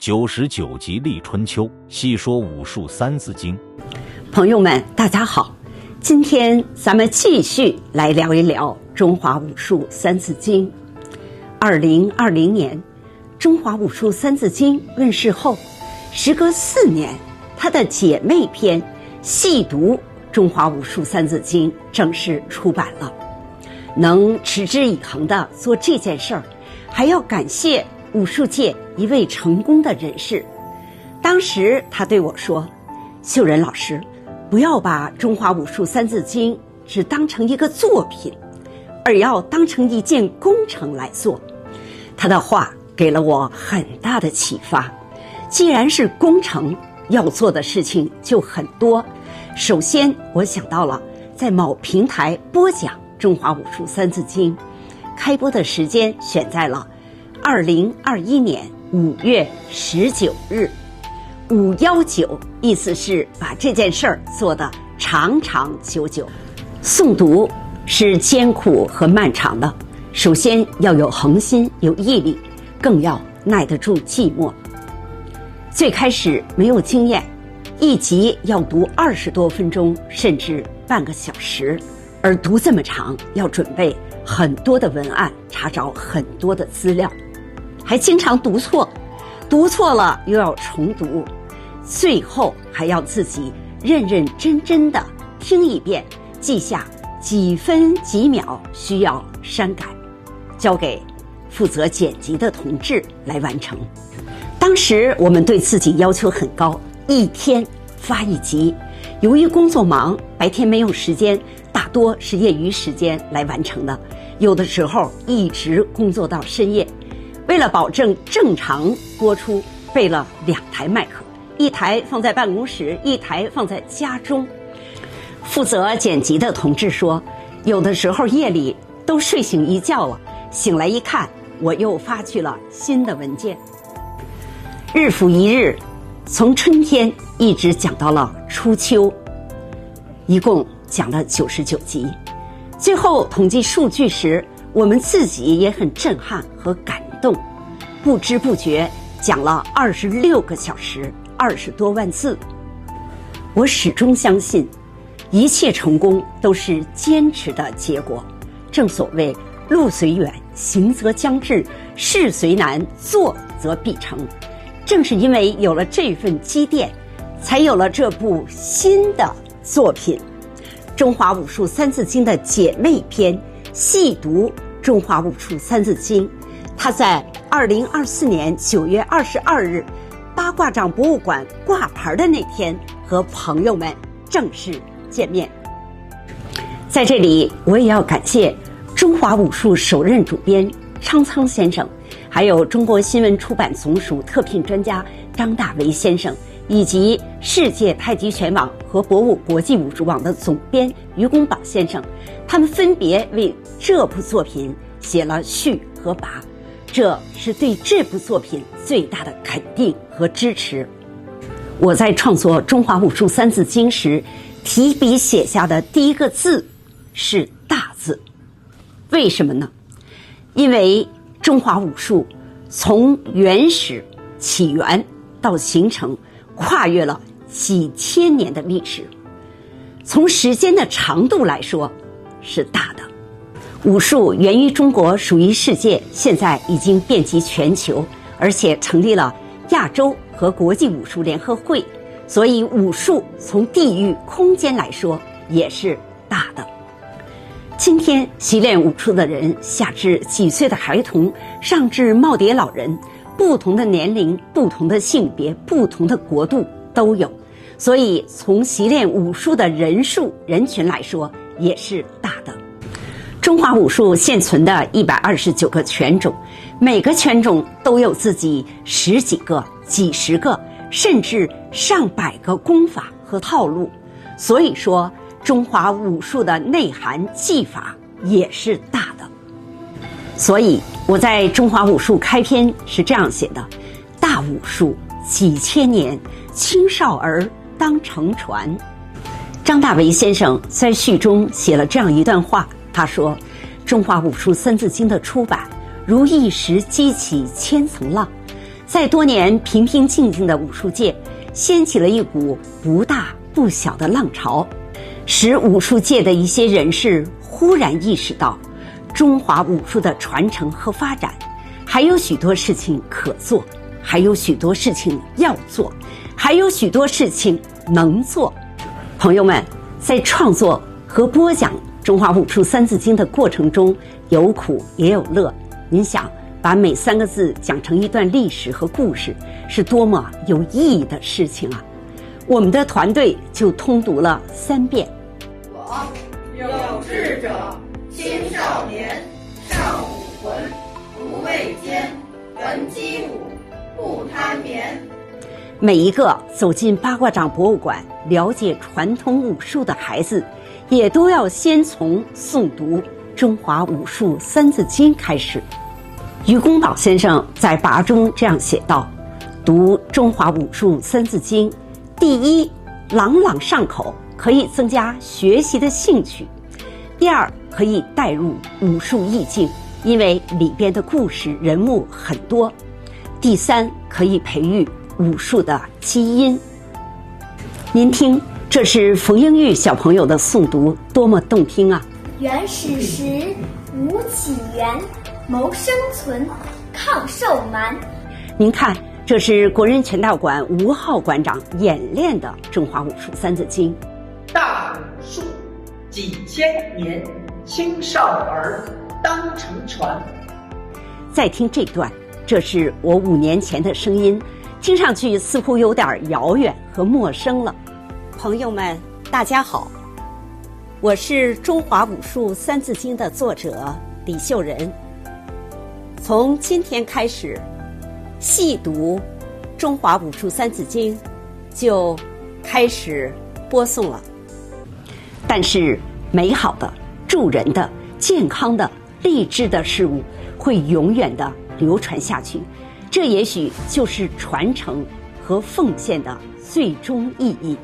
99集立春秋，细说武术三字经。朋友们大家好，今天咱们继续来聊一聊中华武术三字经。2020年中华武术三字经问世后，时隔4年，它的姐妹篇细读中华武术三字经正式出版了。能持之以恒地做这件事儿，还要感谢武术界一位成功的人士。当时他对我说，秀仁老师，不要把中华武术三字经只当成一个作品，而要当成一件工程来做。他的话给了我很大的启发。既然是工程，要做的事情就很多。首先我想到了在某平台播讲中华武术三字经，开播的时间选在了2021年5月19日，519意思是把这件事儿做得长长久久。诵读是艰苦和漫长的，首先要有恒心，有毅力，更要耐得住寂寞。最开始没有经验，一集要读20多分钟，甚至半个小时，而读这么长，要准备很多的文案，查找很多的资料，还经常读错，读错了又要重读，最后还要自己认认真真的听一遍，记下几分几秒需要删改，交给负责剪辑的同志来完成。当时我们对自己要求很高，一天发一集。由于工作忙，白天没有时间，大多是业余时间来完成的，有的时候一直工作到深夜。为了保证正常播出，备了2台麦克，一台放在办公室，一台放在家中。负责剪辑的同志说，有的时候夜里都睡醒一觉了，醒来一看，我又发去了新的文件。日复一日，从春天一直讲到了初秋，一共讲了99集。最后统计数据时，我们自己也很震撼和感动，不知不觉讲了26个小时，20多万字。我始终相信，一切成功都是坚持的结果。正所谓路虽远，行则将至，事虽难，做则必成。正是因为有了这份积淀，才有了这部新的作品《中华武术三字经》的姐妹篇细读中华武术三字经。它在2024年9月22日八卦掌博物馆挂牌的那天和朋友们正式见面。在这里我也要感谢中华武术首任主编昌仓先生，还有中国新闻出版总署特聘专家张大为先生，以及世界太极拳网和博武国际武术网的总编于公宝先生，他们分别为这部作品写了序和跋，这是对这部作品最大的肯定和支持。我在创作中华武术三字经时，提笔写下的第一个字是大字。为什么呢？因为中华武术从原始起源到形成，跨越了几千年的历史，从时间的长度来说是大的。武术源于中国，属于世界，现在已经遍及全球，而且成立了亚洲和国际武术联合会，所以武术从地域空间来说也是大的。今天习练武术的人，下至几岁的孩童，上至耄耋老人，不同的年龄，不同的性别，不同的国度都有，所以从习练武术的人数人群来说也是大的。中华武术现存的129个拳种，每个拳种都有自己10几个、几十个，甚至上百个功法和套路，所以说中华武术的内涵技法也是大的。所以我在中华武术开篇是这样写的：大武术几千年，青少儿当承传。张大为先生在序中写了这样一段话，他说，中华武术三字经的出版如一石激起千层浪，在多年平平静静的武术界，掀起了一股不大不小的浪潮，使武术界的一些人士忽然意识到，中华武术的传承和发展还有许多事情可做，还有许多事情要做，还有许多事情能做。朋友们，在创作和播讲中华武术三字经的过程中，有苦也有乐。您想，把每3个字讲成一段历史和故事，是多么有意义的事情啊！我们的团队就通读了3遍。我有志者，青少年，尚武魂，不畏艰，闻鸡舞，不贪眠。每一个走进八卦掌博物馆了解传统武术的孩子，也都要先从诵读中华武术三字经开始。于公宝先生在跋中这样写道：读中华武术三字经，第一，朗朗上口，可以增加学习的兴趣；第二，可以带入武术意境，因为里边的故事人物很多；第三，可以培育武术的基因。您听，这是冯英玉小朋友的诵读，多么动听啊！原始时无起源，谋生存，抗受蛮。您看，这是国人拳道馆吴浩馆长演练的中华武术三字经。大武术几千年，青少儿当承传。再听这段，这是我5年前的声音，听上去似乎有点遥远和陌生了。朋友们，大家好，我是中华武术三字经的作者李秀仁。从今天开始，细读中华武术三字经就开始播送了。但是美好的、助人的、健康的、励志的事物会永远的流传下去，这也许就是传承和奉献的最终意义。